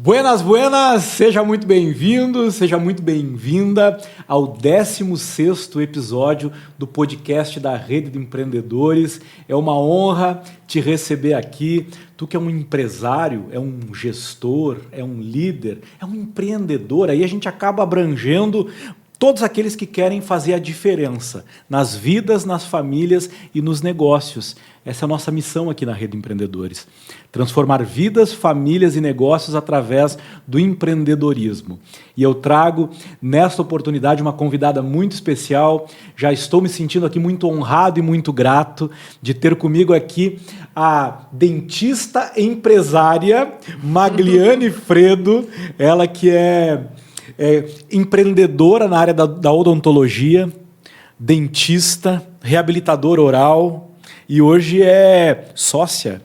Buenas, buenas! Seja muito bem-vindo, seja muito bem-vinda ao 16º episódio do podcast da Rede de Empreendedores. É uma honra te receber aqui. Tu que é um empresário, é um gestor, é um líder, é um empreendedor. Aí a gente acaba abrangendo todos aqueles que querem fazer a diferença nas vidas, nas famílias e nos negócios. Essa é a nossa missão aqui na Rede Empreendedores. Transformar vidas, famílias e negócios através do empreendedorismo. E eu trago, nesta oportunidade, uma convidada muito especial. Já estou me sentindo aqui muito honrado e muito grato de ter comigo aqui a dentista empresária Magliane Fredo, ela que é empreendedora na área da odontologia, dentista, reabilitadora oral e hoje é sócia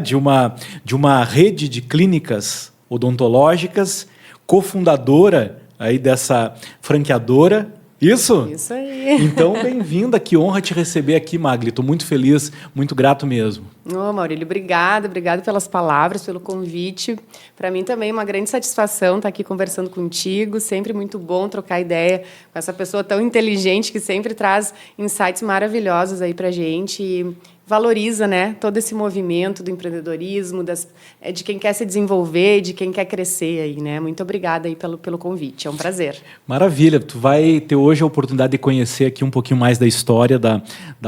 de uma rede de clínicas odontológicas, cofundadora aí dessa franqueadora. Isso? Isso aí. Então, bem-vinda, que honra te receber aqui, Magli. Estou muito feliz, muito grato mesmo. Maurílio, obrigada pelas palavras, pelo convite. Para mim também é uma grande satisfação estar aqui conversando contigo, sempre muito bom trocar ideia com essa pessoa tão inteligente que sempre traz insights maravilhosos aí para a gente e valoriza, né, todo esse movimento do empreendedorismo, de quem quer se desenvolver, de quem quer crescer aí, né? Muito obrigada aí pelo convite, é um prazer. Maravilha, tu vai ter hoje a oportunidade de conhecer aqui um pouquinho mais da história da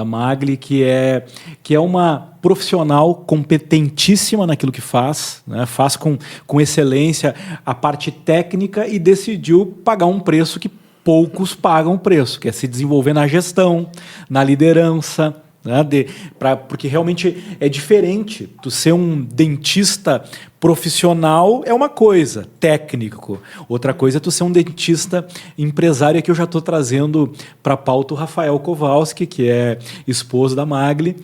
Magli, que é uma profissional competentíssima naquilo que faz, né? Faz com excelência a parte técnica e decidiu pagar um preço que poucos pagam o preço, que é se desenvolver na gestão, na liderança, né? Porque realmente é diferente. Tu ser um dentista profissional é uma coisa, técnico. Outra coisa é tu ser um dentista empresário, que eu já estou trazendo para a pauta o Rafael Kowalski, que é esposo da Magli,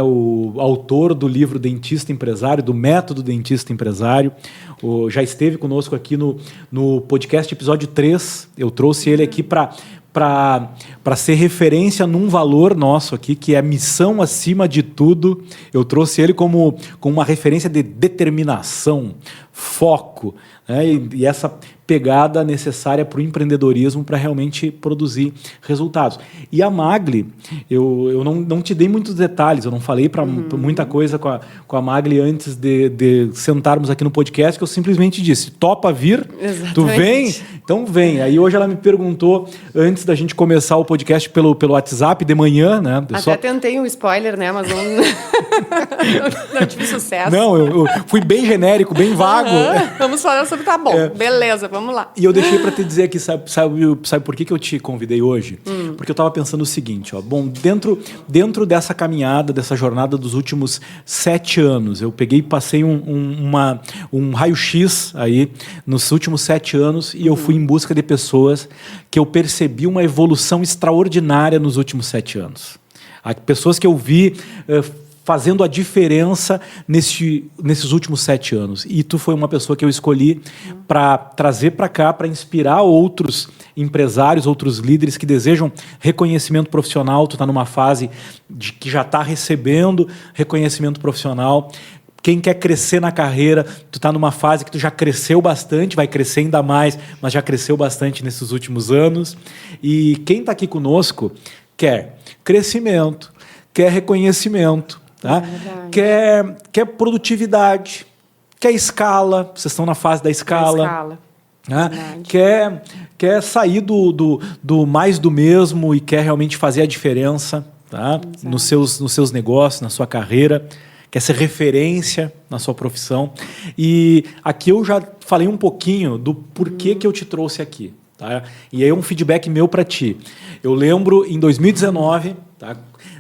o autor do livro Dentista Empresário, do método Dentista Empresário. Já esteve conosco aqui no podcast episódio 3. Eu trouxe ele aqui para ser referência num valor nosso aqui, que é missão acima de tudo. Eu trouxe ele como uma referência de determinação, foco, né? E essa pegada necessária para o empreendedorismo para realmente produzir resultados. E a Magli, eu não te dei muitos detalhes, eu não falei para muita coisa com a Magli antes de sentarmos aqui no podcast, que eu simplesmente disse, topa vir? Exatamente. Tu vem? Então vem. Aí hoje ela me perguntou, antes da gente começar o podcast pelo WhatsApp de manhã, né? Até tentei um spoiler, né? Mas não tive sucesso. Não, eu fui bem genérico, bem vago. Vamos falar sobre tá bom. Beleza, vamos lá. E eu deixei para te dizer aqui, sabe por que eu te convidei hoje? Porque eu estava pensando o seguinte, ó, bom, dentro dessa caminhada, dessa jornada dos últimos 7 anos, eu peguei e passei um raio-x aí nos últimos 7 anos e eu fui em busca de pessoas que eu percebi uma evolução extraordinária nos últimos 7 anos. Pessoas que eu vi fazendo a diferença nesses últimos 7 anos. E tu foi uma pessoa que eu escolhi para trazer para cá, para inspirar outros empresários, outros líderes que desejam reconhecimento profissional. Tu está numa fase que já está recebendo reconhecimento profissional. Quem quer crescer na carreira, tu está numa fase que tu já cresceu bastante, vai crescer ainda mais, mas já cresceu bastante nesses últimos anos. E quem está aqui conosco quer crescimento, quer reconhecimento, tá? Quer produtividade, quer escala, vocês estão na fase da escala. Né? Quer sair do mais do mesmo e quer realmente fazer a diferença, tá? Nos seus negócios, na sua carreira. Quer ser referência na sua profissão. E aqui eu já falei um pouquinho do porquê que eu te trouxe aqui. Tá? E aí é um feedback meu para ti. Eu lembro em 2019, tá?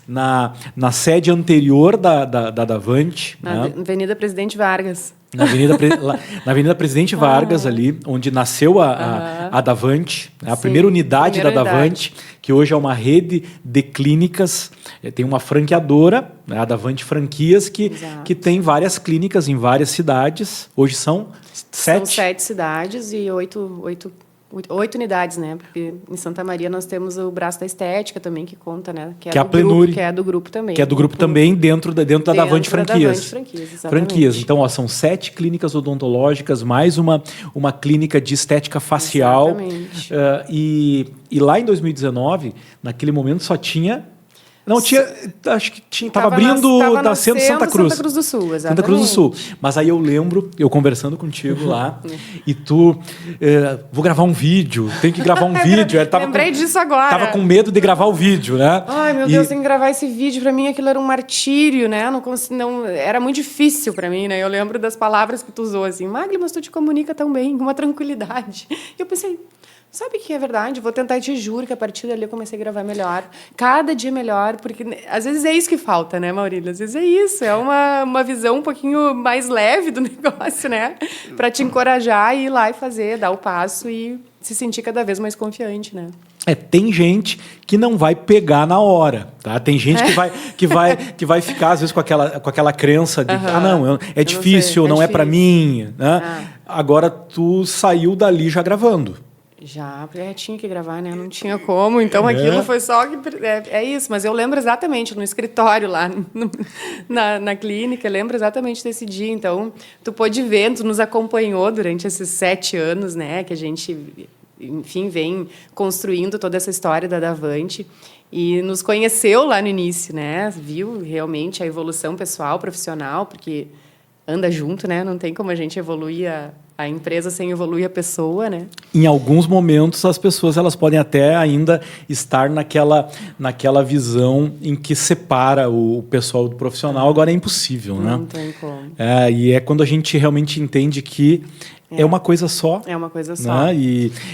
Na sede anterior da Davante. Na Avenida Presidente Vargas. Na Avenida Presidente Vargas, ali, onde nasceu a Davante, a primeira unidade da Davante, que hoje é uma rede de clínicas, tem uma franqueadora, né, a Davante Franquias, que tem várias clínicas em várias cidades. Hoje são 7? São 7 cidades e 8 8 unidades, né? Porque em Santa Maria nós temos o braço da estética também, que conta, né? Que é a Plenure. Que é do grupo também. Que é do grupo também, dentro da Davante Franquias. Franquias. Então, são 7 clínicas odontológicas, mais uma clínica de estética facial. Exatamente. E lá em 2019, naquele momento, só tinha... Não, tinha, acho que estava abrindo da Centro Santa Cruz. Santa Cruz do Sul, exatamente. Santa Cruz do Sul. Mas aí eu lembro, eu conversando contigo lá, e tu, vou gravar um vídeo, tem que gravar um vídeo. Lembrei disso agora. Tava com medo de gravar o vídeo, né? Ai, meu Deus, tem que gravar esse vídeo. Pra mim aquilo era um martírio, né? Não, era muito difícil pra mim, né? Eu lembro das palavras que tu usou, assim, Magli, mas tu te comunica tão bem, com uma tranquilidade. E eu pensei... Sabe o que é verdade? Vou tentar e te juro que a partir dali eu comecei a gravar melhor. Cada dia melhor, porque às vezes é isso que falta, né, Maurílio? Às vezes é isso, é uma visão um pouquinho mais leve do negócio, né? Para te encorajar a ir lá e fazer, dar o passo e se sentir cada vez mais confiante, né? Tem gente que não vai pegar na hora, tá? Tem gente que vai ficar, às vezes, com aquela crença de não, é difícil, não é para mim, né? Agora, tu saiu dali já gravando. Já, tinha que gravar, né? Não tinha como, então aquilo foi só que... É isso, mas eu lembro exatamente, no escritório lá, na clínica, eu lembro exatamente desse dia. Então, tu pôde ver, tu nos acompanhou durante esses 7 anos, né? Que a gente, enfim, vem construindo toda essa história da Davante. E nos conheceu lá no início, né? Viu realmente a evolução pessoal, profissional, porque anda junto, né? Não tem como a gente evoluir a empresa sem evoluir a pessoa, né? Em alguns momentos, as pessoas elas podem até ainda estar naquela visão em que separa o pessoal do profissional. Agora é impossível, né? Não tem como. E é quando a gente realmente entende que é uma coisa só. É uma coisa só. Né?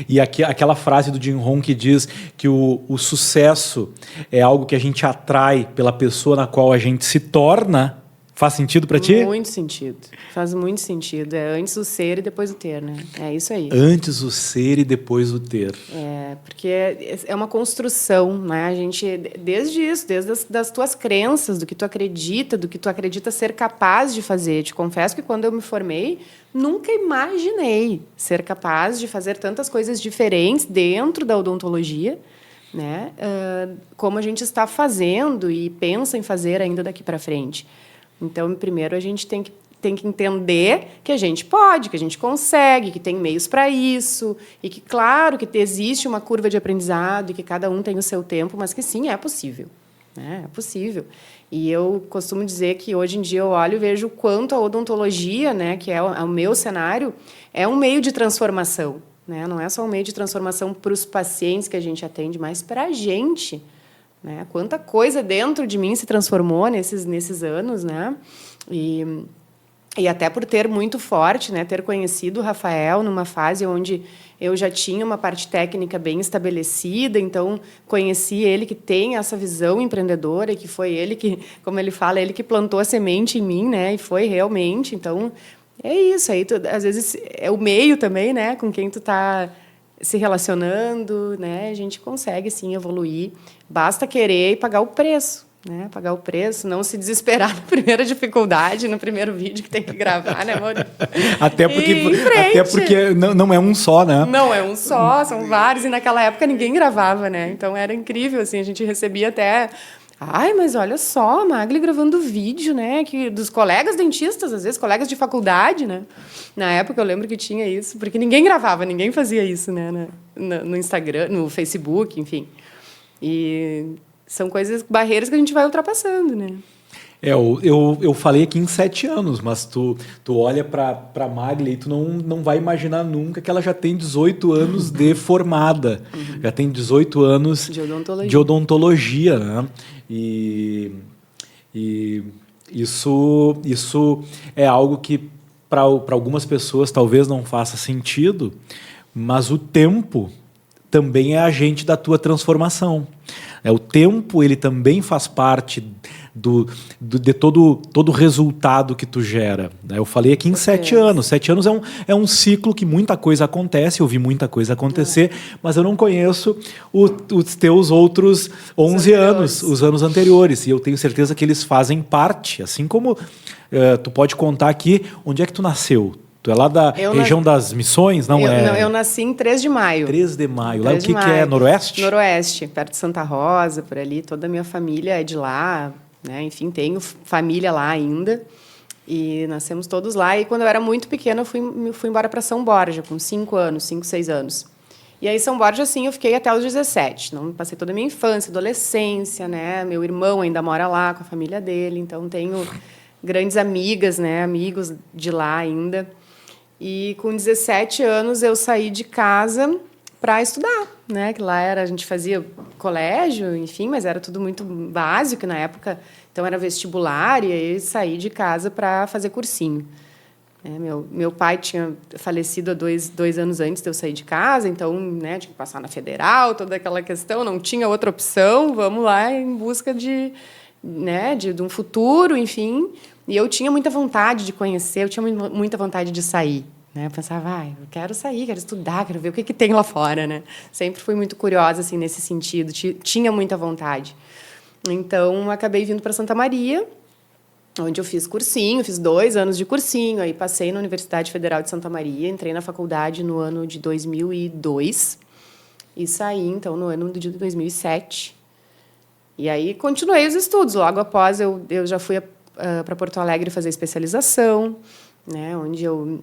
E aquela frase do Jim Rohn que diz que o sucesso é algo que a gente atrai pela pessoa na qual a gente se torna. Faz sentido para ti? Muito sentido. Faz muito sentido. É antes o ser e depois o ter, né? É isso aí. Antes o ser e depois o ter. Porque é uma construção, né? A gente, desde isso, desde das tuas crenças, do que tu acredita ser capaz de fazer. Te confesso que quando eu me formei, nunca imaginei ser capaz de fazer tantas coisas diferentes dentro da odontologia, né? Como a gente está fazendo e pensa em fazer ainda daqui para frente. Então, primeiro, a gente tem que entender que a gente pode, que a gente consegue, que tem meios para isso, e que, claro, que existe uma curva de aprendizado e que cada um tem o seu tempo, mas que, sim, é possível. Né? É possível. E eu costumo dizer que, hoje em dia, eu olho e vejo o quanto a odontologia, né, que é o meu cenário, é um meio de transformação. Né? Não é só um meio de transformação para os pacientes que a gente atende, mas para a gente. Né? Quanta coisa dentro de mim se transformou nesses anos, né? E até por ter muito forte, né? Ter conhecido o Rafael numa fase onde eu já tinha uma parte técnica bem estabelecida, então conheci ele que tem essa visão empreendedora e que foi ele que, como ele fala, ele que plantou a semente em mim, né? E foi realmente. Então, é isso. Aí, às vezes, é o meio também, né? Com quem tu está se relacionando, né? A gente consegue, sim, evoluir. Basta querer e pagar o preço, né? Pagar o preço, não se desesperar na primeira dificuldade, no primeiro vídeo que tem que gravar, né, amor? Até porque não é um só, né? Não é um só, são vários. E naquela época ninguém gravava, né? Então era incrível, assim, a gente recebia até... Ai, mas olha só, a Magli gravando vídeo, né? Dos colegas dentistas, às vezes, colegas de faculdade, né? Na época eu lembro que tinha isso, porque ninguém gravava, ninguém fazia isso, né? No Instagram, no Facebook, enfim. E são barreiras que a gente vai ultrapassando, né? Eu falei aqui em 7 anos, mas tu olha para Magli e tu não vai imaginar nunca que ela já tem 18 anos de formada, já tem 18 anos de odontologia, né? E isso é algo que para algumas pessoas talvez não faça sentido, mas o tempo também é agente da tua transformação. O tempo ele também faz parte de todo o resultado que tu gera. Eu falei aqui em 7 anos. 7 anos é um ciclo que muita coisa acontece, eu vi muita coisa acontecer, mas eu não conheço os teus outros 11 anos, os anos anteriores. E eu tenho certeza que eles fazem parte, assim como tu pode contar aqui onde é que tu nasceu. Tu é lá da região das Missões, não é? Não, eu nasci em 3 de maio. 3 de maio. Lá o que é? Noroeste? Noroeste, perto de Santa Rosa, por ali. Toda a minha família é de lá, né? Enfim, tenho família lá ainda. E nascemos todos lá. E quando eu era muito pequena, eu fui embora para São Borja, com 5 anos, 5, 6 anos. E aí, São Borja, assim, eu fiquei até os 17. Não passei toda a minha infância, adolescência, né? Meu irmão ainda mora lá com a família dele. Então, tenho grandes amigas, né? Amigos de lá ainda. E com 17 anos, eu saí de casa para estudar, né? Que lá a gente fazia colégio, enfim, mas era tudo muito básico na época. Então, era vestibular e aí saí de casa para fazer cursinho. Meu pai tinha falecido há dois anos antes de eu sair de casa, então, né, tinha que passar na federal, toda aquela questão, não tinha outra opção, vamos lá em busca de um futuro, enfim. E eu tinha muita vontade de conhecer, eu tinha muita vontade de sair. Né? Eu pensava, eu quero sair, quero estudar, quero ver o que tem lá fora. Né? Sempre fui muito curiosa assim, nesse sentido, tinha muita vontade. Então, acabei vindo para Santa Maria, onde eu fiz cursinho, fiz 2 anos de cursinho, aí passei na Universidade Federal de Santa Maria, entrei na faculdade no ano de 2002 e saí, então, no ano de 2007. E aí continuei os estudos. Logo após, eu já fui para Porto Alegre fazer especialização, né, onde eu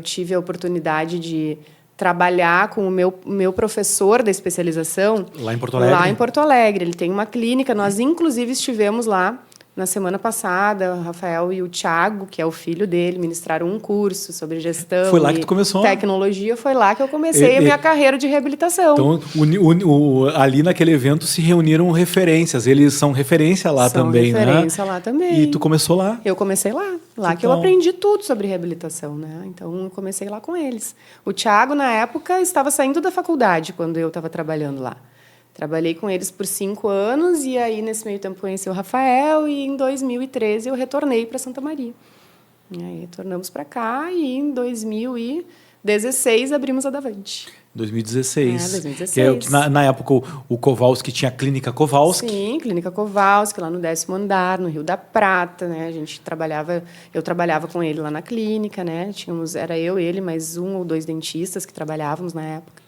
tive a oportunidade de trabalhar com o meu professor da especialização. Lá em Porto Alegre? Lá em Porto Alegre. Ele tem uma clínica. Nós, inclusive, estivemos lá na semana passada. O Rafael e o Thiago, que é o filho dele, ministraram um curso sobre gestão. Foi lá que tu começou? Tecnologia. Foi lá que eu comecei a minha carreira de reabilitação. Então, ali naquele evento se reuniram referências. Eles são referência lá também, né? São referência lá também. E tu começou lá? Eu comecei lá. Lá que eu aprendi tudo sobre reabilitação, né? Então, eu comecei lá com eles. O Thiago, na época, estava saindo da faculdade quando eu estava trabalhando lá. Trabalhei com eles por 5 anos e aí, nesse meio tempo, conheci o Rafael e em 2013 eu retornei para Santa Maria. E aí, retornamos para cá e em 2016 abrimos a Davante. 2016. 2016. Na época, o Kowalski tinha a Clínica Kowalski. Sim, Clínica Kowalski, lá no 10º andar, no Rio da Prata, né? Eu trabalhava com ele lá na clínica, né? Era eu, ele, mais 1 ou 2 dentistas que trabalhávamos na época.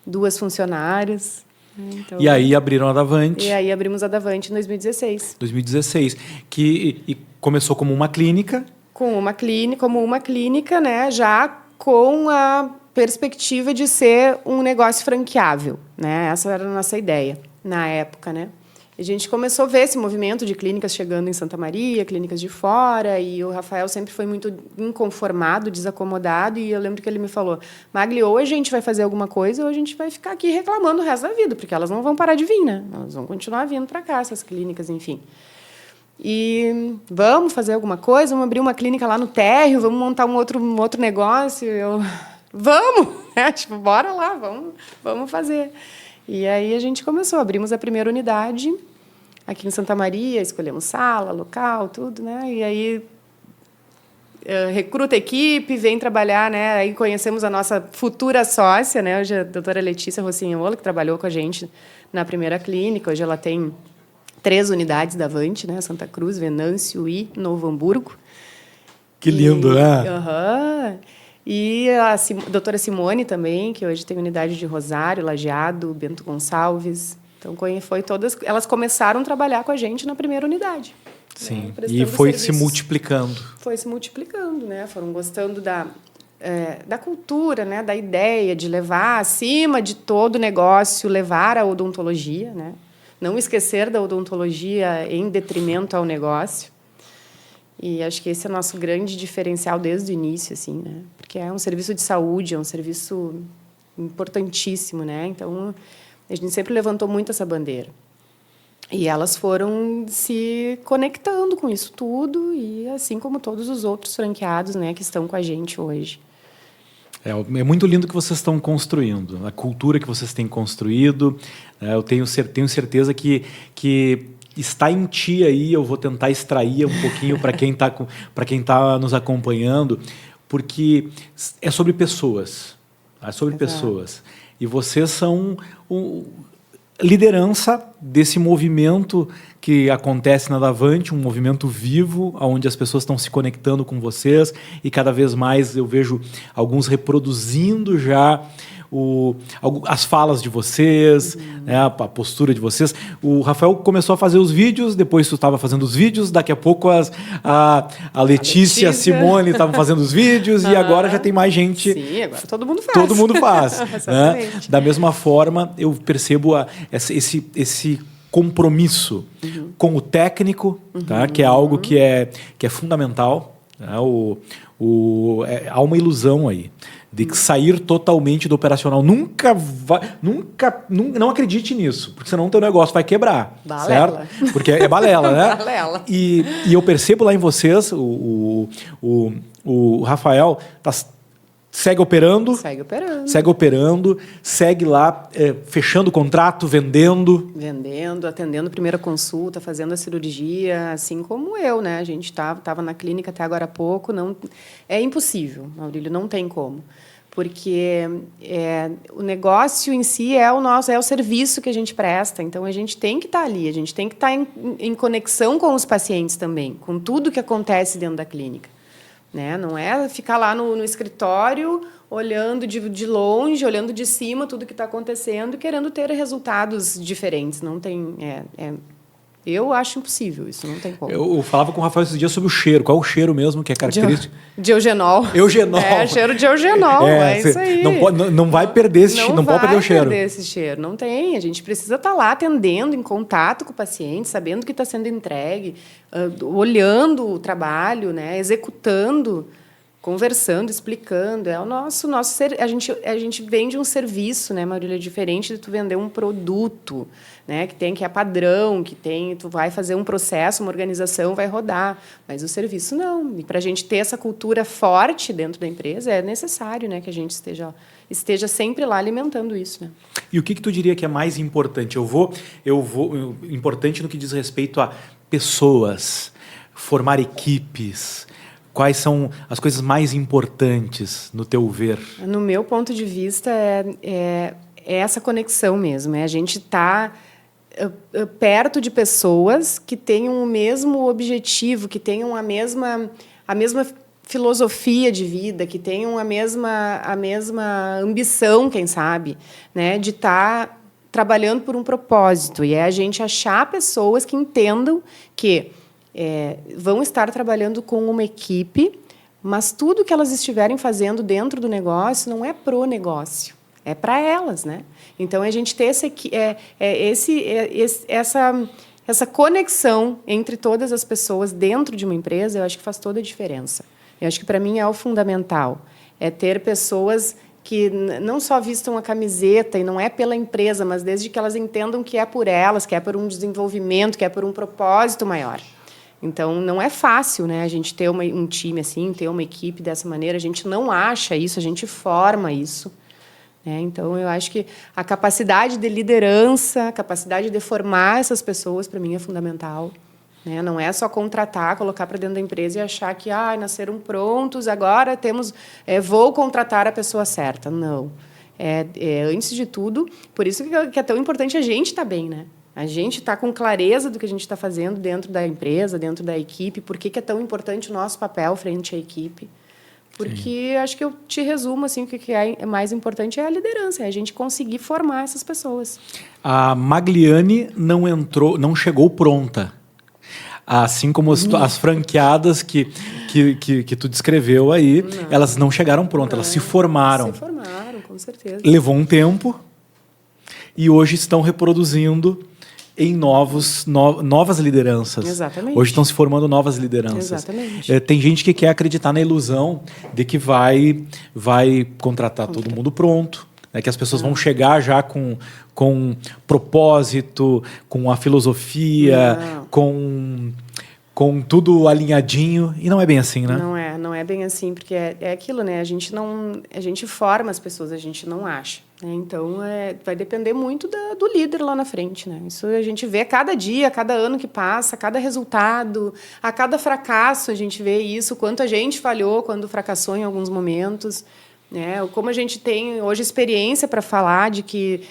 2 funcionárias. Então, e aí abriram a Davante. E aí abrimos a Davante em 2016. 2016. E começou como uma clínica. Como uma clínica, né? Já com a perspectiva de ser um negócio franqueável, né? Essa era a nossa ideia na época, né? A gente começou a ver esse movimento de clínicas chegando em Santa Maria, clínicas de fora, e o Rafael sempre foi muito inconformado, desacomodado, e eu lembro que ele me falou, Magli, ou a gente vai fazer alguma coisa, ou a gente vai ficar aqui reclamando o resto da vida, porque elas não vão parar de vir, né? Elas vão continuar vindo para cá, essas clínicas, enfim. E vamos fazer alguma coisa, vamos abrir uma clínica lá no térreo, vamos montar um outro negócio. Vamos! Tipo, bora lá, vamos fazer. E aí a gente começou, abrimos a primeira unidade aqui em Santa Maria, escolhemos sala, local, tudo, né? E aí recruta a equipe, vem trabalhar, né? Aí conhecemos a nossa futura sócia, né? Hoje a doutora Letícia Rocinhola, que trabalhou com a gente na primeira clínica. Hoje ela tem 3 unidades da Davante, né? Santa Cruz, Venâncio e Novo Hamburgo. Que lindo, né? E a doutora Simone também, que hoje tem unidade de Rosário, Lajeado, Bento Gonçalves. Então, foi todas... Elas começaram a trabalhar com a gente na primeira unidade. Sim, né, e foi serviços. Se multiplicando. Foi se multiplicando, né? Foram gostando da cultura, né? Da ideia de levar, acima de todo negócio, levar a odontologia, né? Não esquecer da odontologia em detrimento ao negócio. E acho que esse é o nosso grande diferencial desde o início, assim, né? Porque é um serviço de saúde, é um serviço importantíssimo, né? Então, a gente sempre levantou muito essa bandeira. E elas foram se conectando com isso tudo, e assim como todos os outros franqueados, né, que estão com a gente hoje. É muito lindo o que vocês estão construindo, a cultura que vocês têm construído. Eu tenho certeza que está em ti aí, eu vou tentar extrair um pouquinho para quem tá nos acompanhando, porque é sobre pessoas. É sobre pessoas. E vocês são liderança desse movimento que acontece na Davante, um movimento vivo, onde as pessoas estão se conectando com vocês e cada vez mais eu vejo alguns reproduzindo já as falas de vocês, né, a postura de vocês. O Rafael começou a fazer os vídeos, depois tu estava fazendo os vídeos, daqui a pouco a Letícia, a Simone estavam fazendo os vídeos e agora já tem mais gente. Sim, agora todo mundo faz. Todo mundo faz. Né? Da mesma forma, eu percebo esse compromisso com o técnico, tá? Que é algo que é fundamental. Né? Há uma ilusão aí de que sair totalmente do operacional. Nunca, não acredite nisso, porque senão o teu negócio vai quebrar. Balela. Certo? Porque é balela, né? Balela. E eu percebo lá em vocês, o Rafael segue operando, segue lá fechando o contrato, vendendo, atendendo primeira consulta, fazendo a cirurgia, assim como eu, né? A gente tava na clínica até agora há pouco, não é impossível, Maurílio, não tem como, porque o negócio em si é o serviço que a gente presta, então a gente tem que estar ali, a gente tem que estar em conexão com os pacientes também, com tudo que acontece dentro da clínica. Né? Não é ficar lá no escritório, olhando de longe, olhando de cima tudo que está acontecendo e querendo ter resultados diferentes. Não tem... eu acho impossível isso, não tem como. Eu falava com o Rafael esses dias sobre o cheiro. Qual é o cheiro mesmo que é característico? De eugenol. Eugenol. Cheiro de eugenol, isso aí. Não vai perder esse cheiro. Não pode perder o cheiro. Não vai perder esse cheiro, não tem. A gente precisa estar lá atendendo, em contato com o paciente, sabendo o que está sendo entregue, olhando o trabalho, né, executando, conversando, explicando. É o nosso a gente vende um serviço, né, Maurílio, é diferente de tu vender um produto, né, que é padrão, tu vai fazer um processo, uma organização, vai rodar, mas o serviço não. E para a gente ter essa cultura forte dentro da empresa, é necessário, né, que a gente esteja sempre lá alimentando isso, né? E o que tu diria que é mais importante? Importante no que diz respeito a pessoas, formar equipes. Quais são as coisas mais importantes, no teu ver? No meu ponto de vista, é essa conexão mesmo. É a gente estar perto de pessoas que tenham o mesmo objetivo, que tenham a mesma filosofia de vida, que tenham a mesma ambição, quem sabe, né, de estar trabalhando por um propósito. E é a gente achar pessoas que entendam que vão estar trabalhando com uma equipe, mas tudo que elas estiverem fazendo dentro do negócio não é pro negócio, é para elas, né? Então a gente ter essa conexão entre todas as pessoas dentro de uma empresa, eu acho que faz toda a diferença. Eu acho que para mim é o fundamental, é ter pessoas que não só vistam a camiseta e não é pela empresa, mas desde que elas entendam que é por elas, que é por um desenvolvimento, que é por um propósito maior. Então, não é fácil, né, a gente ter um time assim, ter uma equipe dessa maneira. A gente não acha isso, a gente forma isso. Né? Então, eu acho que a capacidade de liderança, a capacidade de formar essas pessoas, para mim, é fundamental. Né? Não é só contratar, colocar para dentro da empresa e achar que nasceram prontos, agora vou contratar a pessoa certa. Não. Antes de tudo, por isso que é tão importante a gente estar bem, né? A gente está com clareza do que a gente está fazendo dentro da empresa, dentro da equipe. Por que é tão importante o nosso papel frente à equipe? Porque acho que eu te resumo assim, o que é mais importante é a liderança, é a gente conseguir formar essas pessoas. A Magliani não chegou pronta. Assim como as franqueadas que tu descreveu aí, elas não chegaram prontas, elas se formaram. Se formaram, com certeza. Levou um tempo e hoje estão reproduzindo em novas lideranças. Exatamente. Hoje estão se formando novas lideranças. Exatamente. Tem gente que quer acreditar na ilusão de que vai contratar todo mundo pronto, né? Que as pessoas vão chegar já com propósito, com a filosofia, com tudo alinhadinho, e não é bem assim, né? Não é bem assim, porque é aquilo, né? A gente forma as pessoas, a gente não acha. Né? Então, vai depender muito do líder lá na frente, né? Isso a gente vê cada dia, cada ano que passa, cada resultado, a cada fracasso a gente vê isso, quanto a gente falhou quando fracassou em alguns momentos. Como a gente tem hoje experiência para falar de que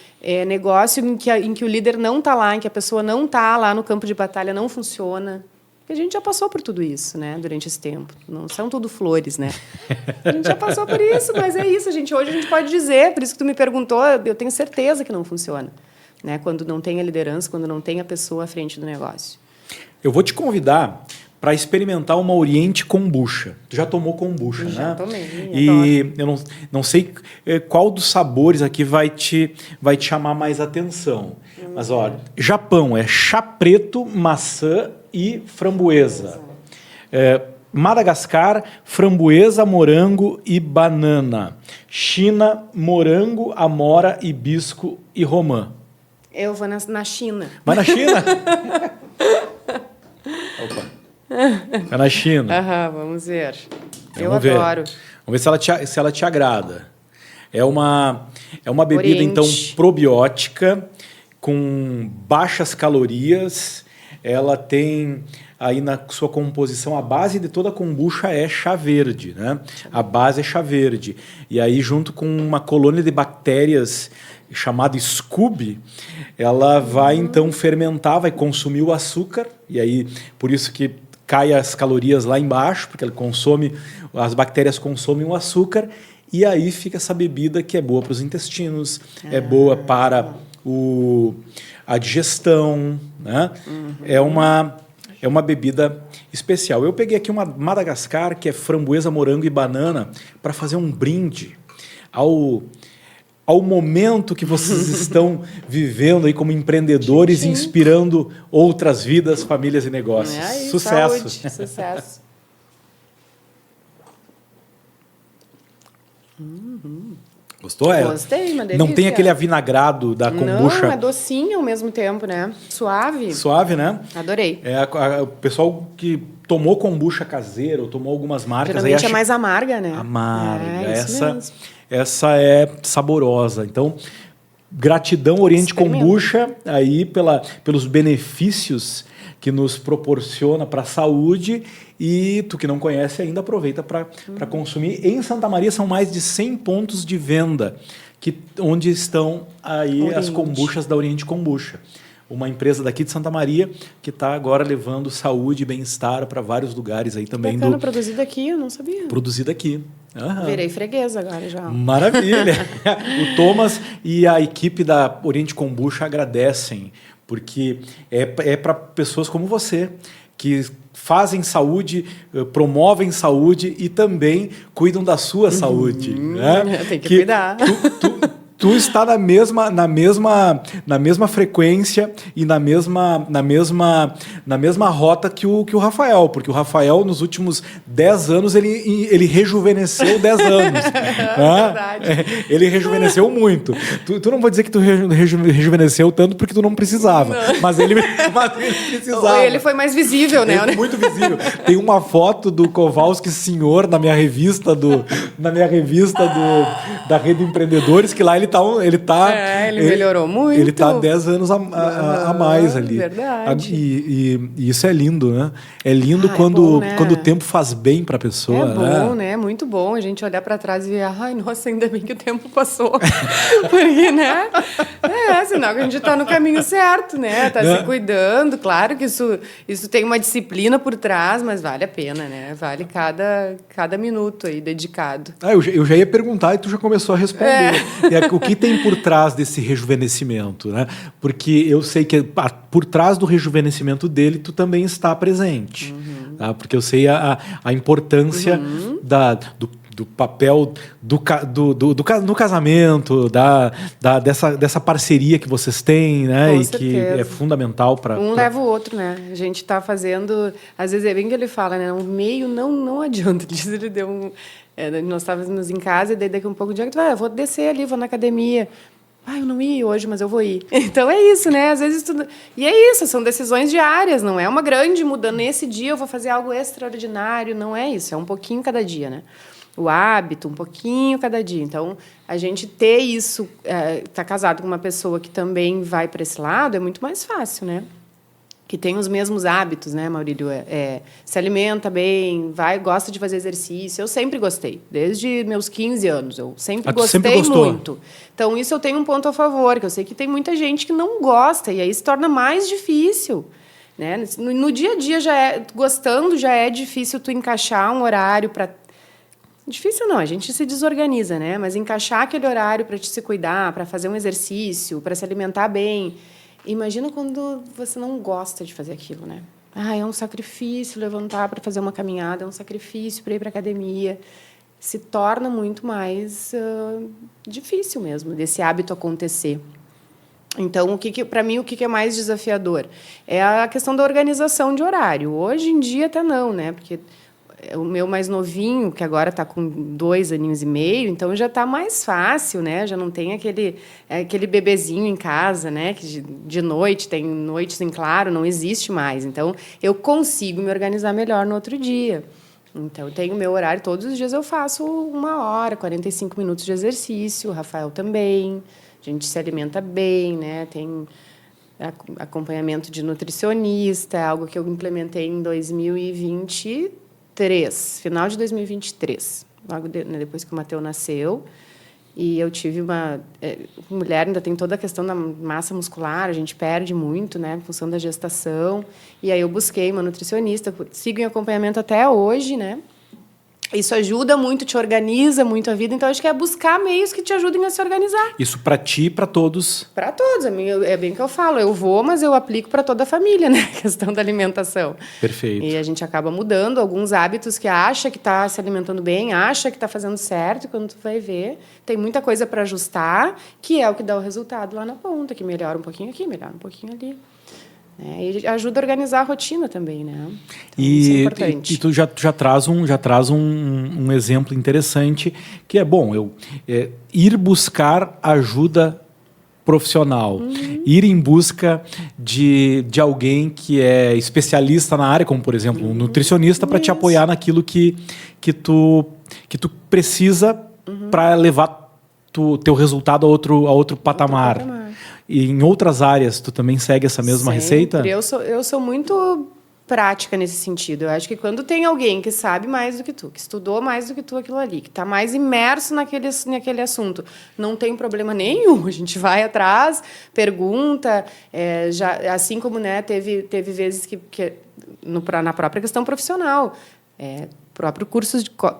negócio em que o líder não está lá, em que a pessoa não está lá no campo de batalha, não funciona. Porque a gente já passou por tudo isso, né, durante esse tempo. Não são tudo flores, né? A gente já passou por isso, mas é isso. Hoje a gente pode dizer, por isso que tu me perguntou, eu tenho certeza que não funciona. Né, quando não tem a liderança, quando não tem a pessoa à frente do negócio. Eu vou te convidar para experimentar uma Oriente Kombucha. Tu já tomou kombucha, né? Já tomei. E eu não sei qual dos sabores aqui vai te chamar mais atenção. Mas, olha, Japão é chá preto, maçã e framboesa. Madagascar, framboesa, morango e banana. China, morango, amora, hibisco e romã. Eu vou na China. Vai na China? Opa. Vai na China. Vamos ver. Eu Vamos adoro. Ver. Vamos ver se ela te agrada. É uma bebida, Oriente. então, probiótica, com baixas calorias. Ela tem aí na sua composição, a base de toda a kombucha é chá verde, né? A base é chá verde. E aí, junto com uma colônia de bactérias chamada Scooby, ela vai então fermentar, vai consumir o açúcar, e aí por isso que cai as calorias lá embaixo, porque as bactérias consomem o açúcar, e aí fica essa bebida que é boa para os intestinos, é boa para a digestão, né? É uma bebida especial. Eu peguei aqui uma Madagascar, que é framboesa, morango e banana, para fazer um brinde ao momento que vocês estão vivendo aí como empreendedores, inspirando outras vidas, famílias e negócios. Sucesso! Saúde, sucesso. Gostou? Gostei, uma delícia. Não tem aquele avinagrado da kombucha? Não, é docinho ao mesmo tempo, né? Suave. Suave, né? Adorei. O pessoal que tomou kombucha caseira ou tomou algumas marcas... Geralmente é mais amarga, né? Amarga. Essa é saborosa. Então, gratidão Oriente Kombucha aí pelos benefícios que nos proporciona para a saúde, e tu que não conhece ainda, aproveita para consumir. Em Santa Maria são mais de 100 pontos de venda onde estão aí as kombuchas da Oriente Kombucha. Uma empresa daqui de Santa Maria que está agora levando saúde e bem-estar para vários lugares aí também. Bacana, produzido aqui, eu não sabia. Produzido aqui. Virei freguesa agora já. Maravilha! O Thomas e a equipe da Oriente Kombucha agradecem, porque é para pessoas como você, que fazem saúde, promovem saúde e também cuidam da sua saúde. Né? Tem que cuidar. Tu está na mesma frequência e na mesma rota que o Rafael, porque o Rafael, nos últimos 10 anos, ele rejuvenesceu 10 anos. Verdade. Ele rejuvenesceu muito. Tu não vou dizer que tu rejuvenesceu tanto porque tu não precisava, mas ele precisava. Ele foi mais visível, né? Muito visível. Tem uma foto do Kowalski Senhor na minha revista da Rede Empreendedores, que lá ele melhorou muito. Ele está 10 anos a mais ali. Verdade. E isso é lindo, né? É lindo quando, bom, né? quando o tempo faz bem para a pessoa. É bom, né? Muito bom a gente olhar para trás e ver, ai, nossa, ainda bem que o tempo passou. Porque, né? Senão a gente está no caminho certo, né? Tá se cuidando. Claro que isso tem uma disciplina por trás, mas vale a pena, né? Vale cada minuto aí dedicado. Eu já ia perguntar e tu já começou a responder. O que tem por trás desse rejuvenescimento, né? Porque eu sei que por trás do rejuvenescimento dele, tu também está presente. Tá? Porque eu sei a importância do papel no casamento, dessa parceria que vocês têm, né? Com e certeza. Que é fundamental para... Um leva o outro, né? A gente está fazendo... Às vezes é bem que ele fala, né? Um meio não adianta. Ele deu um... nós estávamos em casa e daí daqui um pouco de dia eu vou descer ali, vou na academia. Eu não ia hoje, mas eu vou ir. Então é isso, né? Às vezes tudo... E é isso, são decisões diárias, não é uma grande mudança. Nesse dia eu vou fazer algo extraordinário, não é isso, é um pouquinho cada dia, né? O hábito, um pouquinho cada dia. Então, a gente ter isso, tá casado com uma pessoa que também vai para esse lado, é muito mais fácil, né? que tem os mesmos hábitos, né, Maurílio? Se alimenta bem, gosta de fazer exercício. Eu sempre gostei, desde meus 15 anos. Eu sempre gostei muito. Então, isso eu tenho um ponto a favor, que eu sei que tem muita gente que não gosta, e aí se torna mais difícil. Né? No dia a dia, gostando, já é difícil tu encaixar um horário para... Difícil não, a gente se desorganiza, né? Mas encaixar aquele horário para te se cuidar, para fazer um exercício, para se alimentar bem... Imagina quando você não gosta de fazer aquilo, né? É um sacrifício levantar para fazer uma caminhada, é um sacrifício para ir para a academia. Se torna muito mais difícil mesmo desse hábito acontecer. Então, para mim, o que é mais desafiador? É a questão da organização de horário. Hoje em dia até não, né? Porque o meu mais novinho, que agora está com 2 aninhos e meio, então já está mais fácil, né? Já não tem aquele bebezinho em casa, né? Que de noite, tem noites em claro, não existe mais. Então, eu consigo me organizar melhor no outro dia. Então, eu tenho o meu horário, todos os dias eu faço 1 hora, 45 minutos de exercício, o Rafael também, a gente se alimenta bem, né? Tem acompanhamento de nutricionista, algo que eu implementei em 2023, final de 2023, logo depois que o Mateus nasceu. E eu tive uma... mulher ainda tem toda a questão da massa muscular, a gente perde muito, né, em função da gestação. E aí eu busquei uma nutricionista, sigo em acompanhamento até hoje, né? Isso ajuda muito, te organiza muito a vida. Então, acho que é buscar meios que te ajudem a se organizar. Isso para ti e para todos? Para todos. É bem que eu falo. Eu vou, mas eu aplico para toda a família, né? A questão da alimentação. Perfeito. E a gente acaba mudando alguns hábitos que acha que está se alimentando bem, acha que está fazendo certo, e quando tu vai ver, tem muita coisa para ajustar, que é o que dá o resultado lá na ponta, que melhora um pouquinho aqui, melhora um pouquinho ali. E ajuda a organizar a rotina também, né? Então, isso é importante. E tu já traz um exemplo interessante, que é bom, ir buscar ajuda profissional, ir em busca de alguém que é especialista na área, como, por exemplo, um nutricionista, para te apoiar naquilo que tu precisa para levar teu resultado a outro patamar. E em outras áreas, tu também segue essa mesma receita? Eu sou muito prática nesse sentido. Eu acho que quando tem alguém que sabe mais do que tu, que estudou mais do que tu aquilo ali, que está mais imerso naquele assunto, não tem problema nenhum. A gente vai atrás, pergunta, assim como, né, teve vezes que na própria questão profissional,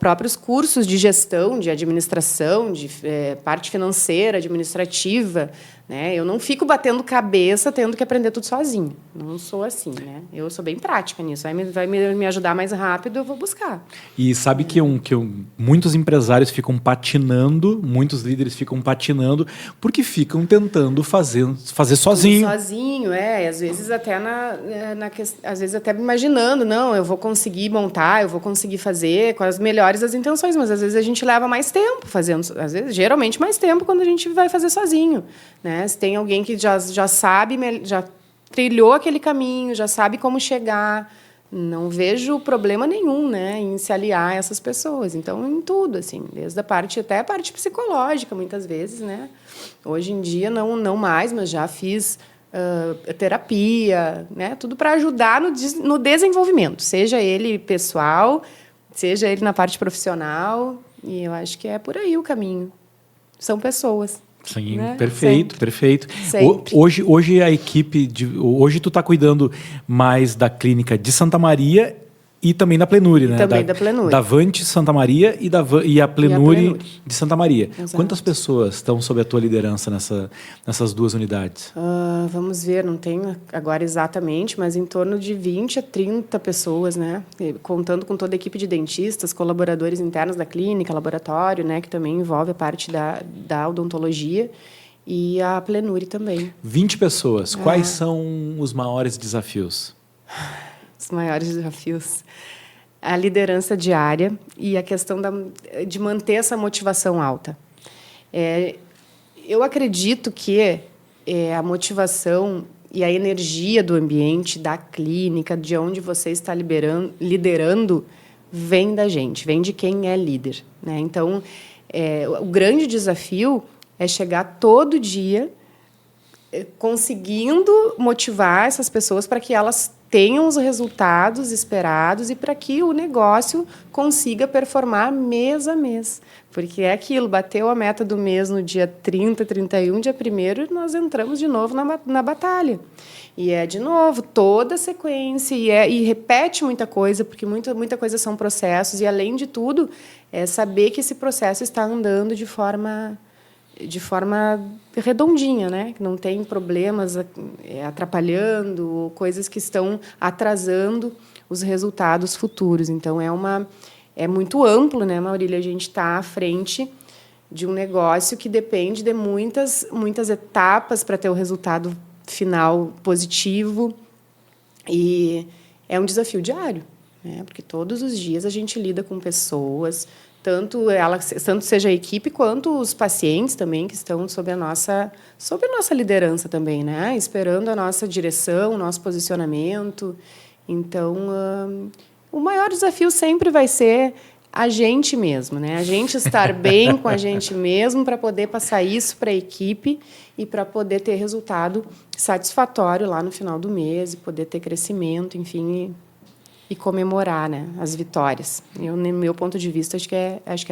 próprios cursos de gestão, de administração, de parte financeira, administrativa, né? Eu não fico batendo cabeça tendo que aprender tudo sozinho. Não sou assim, né? Eu sou bem prática nisso. Vai me ajudar mais rápido, eu vou buscar. E sabe que muitos empresários ficam patinando, muitos líderes ficam patinando, porque ficam tentando fazer sozinho. Sozinho, às vezes até às vezes até imaginando, não, eu vou conseguir montar, eu vou conseguir fazer com as melhores das intenções, mas às vezes a gente leva mais tempo fazendo, às vezes, geralmente mais tempo quando a gente vai fazer sozinho, né? Se tem alguém que já sabe, já trilhou aquele caminho, já sabe como chegar, não vejo problema nenhum, né, em se aliar a essas pessoas. Então, em tudo, assim, desde até a parte psicológica, muitas vezes, né? Hoje em dia, não mais, mas já fiz terapia, né? Tudo para ajudar no desenvolvimento, seja ele pessoal, seja ele na parte profissional, e eu acho que é por aí o caminho. São pessoas. Sim, né? Perfeito, sempre. Perfeito. Sempre. Hoje a equipe hoje tu está cuidando mais da clínica de Santa Maria e também da Plenure, né? Também da Plenure. Da Vante Santa Maria e a Plenure de Santa Maria. Exato. Quantas pessoas estão sob a tua liderança nessas 2 unidades? Vamos ver, não tenho agora exatamente, mas em torno de 20 a 30 pessoas, né? Contando com toda a equipe de dentistas, colaboradores internos da clínica, laboratório, né? Que também envolve a parte da odontologia, e a Plenure também. 20 pessoas. Quais são os maiores desafios? Os maiores desafios. A liderança diária e a questão de manter essa motivação alta. Eu acredito que a motivação e a energia do ambiente, da clínica, de onde você está liderando, vem da gente, vem de quem é líder, né? Então, o grande desafio é chegar todo dia conseguindo motivar essas pessoas para que elas tenham os resultados esperados e para que o negócio consiga performar mês a mês. Porque é aquilo, bateu a meta do mês no dia 30, 31, dia 1º, nós entramos de novo na batalha. E é, de novo, toda a sequência, e repete muita coisa, porque muita coisa são processos, e, além de tudo, é saber que esse processo está andando de forma redondinha, né? Que não tem problemas atrapalhando, coisas que estão atrasando os resultados futuros. Então, é muito amplo, né, Maurília? A gente está à frente de um negócio que depende de muitas etapas para ter o resultado final positivo, e é um desafio diário, né? Porque todos os dias a gente lida com pessoas, tanto seja a equipe quanto os pacientes também, que estão sob a nossa liderança também, né? Esperando a nossa direção, o nosso posicionamento. Então, o maior desafio sempre vai ser a gente mesmo, né? A gente estar bem com a gente mesmo para poder passar isso para a equipe e para poder ter resultado satisfatório lá no final do mês e poder ter crescimento, enfim, e comemorar, né, as vitórias. No meu ponto de vista, acho que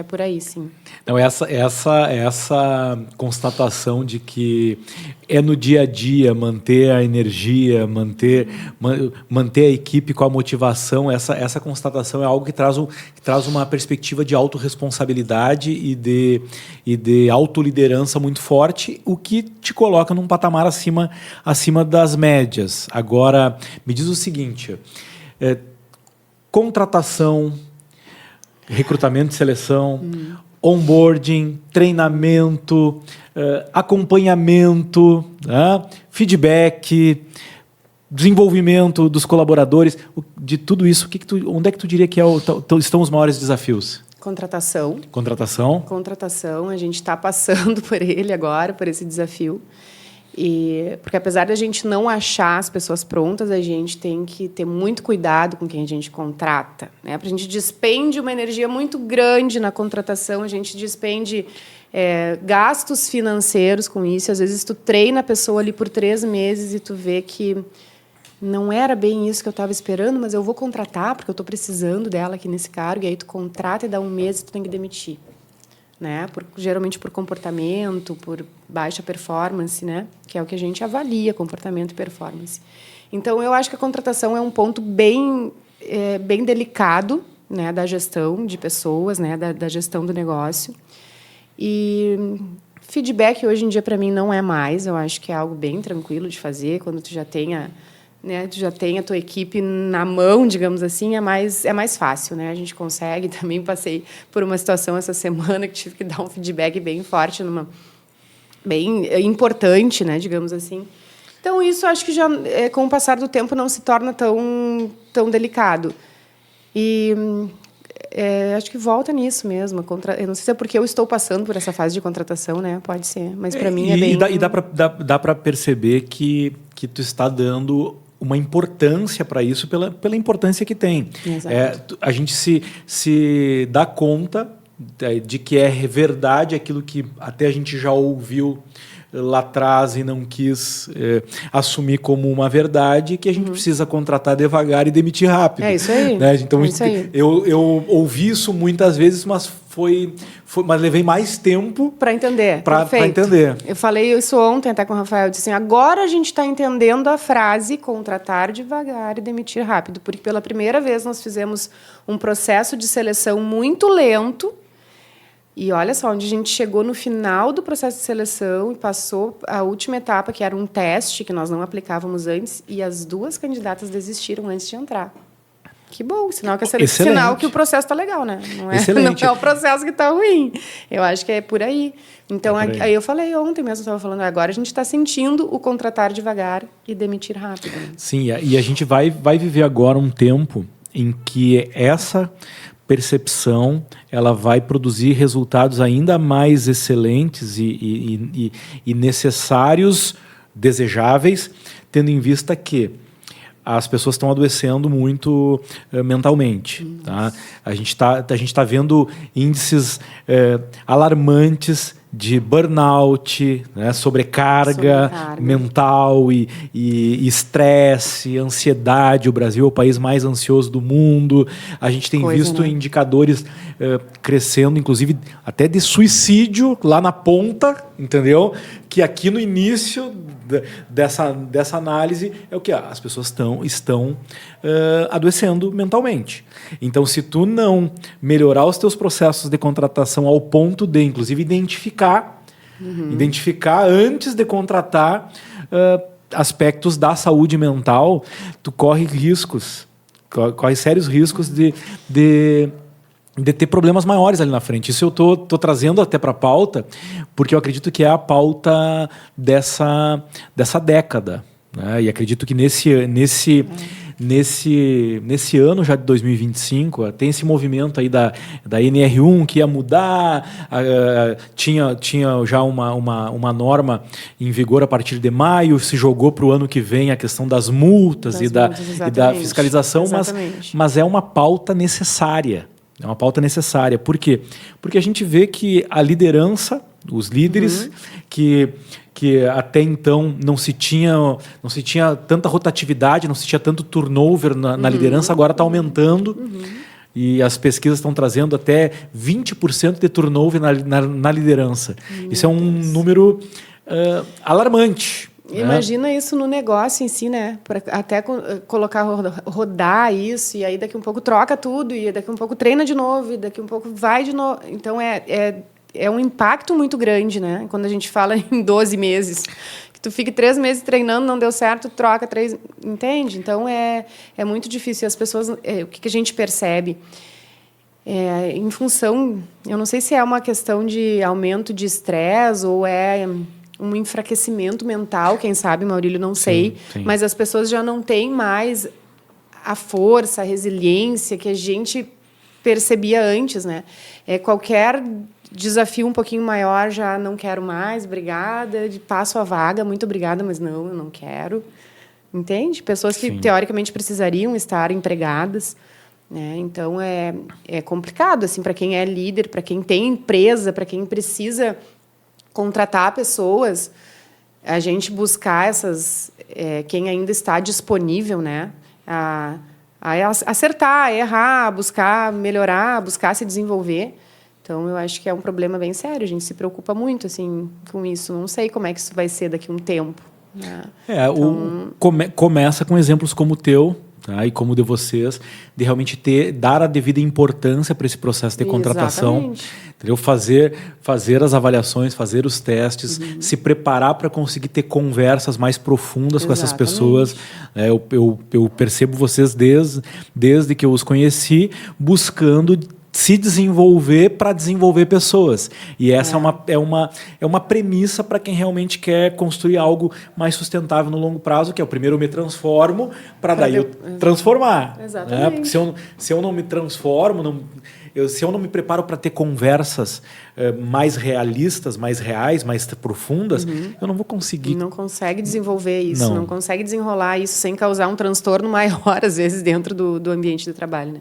é por aí, sim. Então, essa constatação de que é no dia a dia manter a energia, manter a equipe com a motivação, essa constatação é algo que traz uma perspectiva de autorresponsabilidade e de autoliderança muito forte, o que te coloca num patamar acima das médias. Agora, me diz o seguinte... contratação, recrutamento e seleção, onboarding, treinamento, acompanhamento, feedback, desenvolvimento dos colaboradores, de tudo isso, onde é que tu diria que estão os maiores desafios? Contratação. Contratação, a gente está passando por ele agora, por esse desafio. Porque, apesar de a gente não achar as pessoas prontas, a gente tem que ter muito cuidado com quem a gente contrata, né? A gente despende uma energia muito grande na contratação, a gente despende gastos financeiros com isso. Às vezes, tu treina a pessoa ali por 3 meses e tu vê que não era bem isso que eu estava esperando, mas eu vou contratar porque eu estou precisando dela aqui nesse cargo. E aí tu contrata e dá 1 mês e tu tem que demitir, né? Geralmente por comportamento, por baixa performance, né? Que é o que a gente avalia, comportamento e performance. Então, eu acho que a contratação é um ponto bem delicado, né? Da gestão de pessoas, né? Da gestão do negócio. E feedback, hoje em dia, para mim, não é mais. Eu acho que é algo bem tranquilo de fazer, quando tu já tem a tua equipe na mão, digamos assim, é mais fácil, né? A gente consegue. Também passei por uma situação essa semana que tive que dar um feedback bem forte, bem importante, né? Digamos assim. Então, isso acho que já, com o passar do tempo, não se torna tão delicado. E acho que volta nisso mesmo. Eu não sei se é porque eu estou passando por essa fase de contratação, né? Pode ser, mas para mim é bem... E dá para perceber que tu está dando uma importância para isso pela importância que tem. A gente se dá conta de que é verdade aquilo que até a gente já ouviu lá atrás e não quis assumir como uma verdade, que a gente precisa contratar devagar e demitir rápido. É isso aí. Né? Então, isso aí. Eu ouvi isso muitas vezes, mas mas levei mais tempo para entender. Para entender. Eu falei isso ontem até com o Rafael, eu disse assim, agora a gente está entendendo a frase contratar devagar e demitir rápido, porque pela primeira vez nós fizemos um processo de seleção muito lento. E olha só, onde a gente chegou no final do processo de seleção e passou a última etapa, que era um teste que nós não aplicávamos antes, e as 2 candidatas desistiram antes de entrar. Que bom, sinal que o processo está legal, né? Não é o processo que está ruim. Eu acho que é por aí. Então, aí eu falei ontem mesmo, estava falando, agora a gente está sentindo o contratar devagar e demitir rápido. Sim, e a gente vai viver agora um tempo em que essa percepção ela vai produzir resultados ainda mais excelentes e necessários, desejáveis, tendo em vista que as pessoas estão adoecendo muito mentalmente. Tá? A gente tá vendo índices alarmantes de burnout, né, sobrecarga mental e estresse, ansiedade. O Brasil é o país mais ansioso do mundo. A gente tem visto indicadores crescendo, inclusive até de suicídio lá na ponta, entendeu? Que aqui no início dessa análise é o que? As pessoas estão adoecendo mentalmente. Então, se tu não melhorar os teus processos de contratação ao ponto de, inclusive, identificar antes de contratar aspectos da saúde mental, tu corre sérios riscos de ter problemas maiores ali na frente. Isso eu tô trazendo até para a pauta, porque eu acredito que é a pauta dessa década, né? E acredito que nesse ano já de 2025, tem esse movimento aí da NR1 que ia mudar, tinha já uma norma em vigor a partir de maio, se jogou para o ano que vem a questão das multas e da fiscalização, mas é uma pauta necessária. É uma pauta necessária. Por quê? Porque a gente vê que a liderança, os líderes, que até então não se tinha tanta rotatividade, não se tinha tanto turnover na liderança, agora está aumentando. E as pesquisas estão trazendo até 20% de turnover na liderança. Isso é um número alarmante. Imagina isso no negócio em si, né? Pra até colocar, rodar isso, e aí daqui um pouco troca tudo, e daqui um pouco treina de novo, e daqui um pouco vai de novo. Então, é um impacto muito grande, né? Quando a gente fala em 12 meses. Que tu fique 3 meses treinando, não deu certo, troca 3... Entende? Então, é muito difícil. E as pessoas... o que a gente percebe? Em função... Eu não sei se é uma questão de aumento de estresse ou é um enfraquecimento mental, quem sabe, Maurílio, não sei. Sim. Mas as pessoas já não têm mais a força, a resiliência que a gente percebia antes, né? Qualquer desafio um pouquinho maior, já não quero mais, obrigada, passo a vaga, muito obrigada, mas não, eu não quero. Entende? Pessoas que, teoricamente, precisariam estar empregadas, né? Então, é complicado, assim, para quem é líder, para quem tem empresa, para quem precisa contratar pessoas, a gente buscar quem ainda está disponível, né? A acertar, a errar, a buscar melhorar, a buscar se desenvolver. Então, eu acho que é um problema bem sério. A gente se preocupa muito assim, com isso. Não sei como é que isso vai ser daqui a um tempo, né? Começa com exemplos como o teu, tá? E como o de vocês, de realmente dar a devida importância para esse processo de contratação. Entendeu? Fazer as avaliações, fazer os testes, se preparar para conseguir ter conversas mais profundas com essas pessoas. Eu percebo vocês desde que eu os conheci, buscando se desenvolver para desenvolver pessoas. E essa é uma premissa para quem realmente quer construir algo mais sustentável no longo prazo, que é o primeiro eu me transformo para daí eu transformar. Exatamente. Né? Porque se eu não me transformo, se eu não me preparo para ter conversas mais realistas, mais reais, mais profundas, eu não vou conseguir. Não consegue desenvolver isso, não consegue desenrolar isso sem causar um transtorno maior, às vezes, dentro do ambiente de trabalho, né?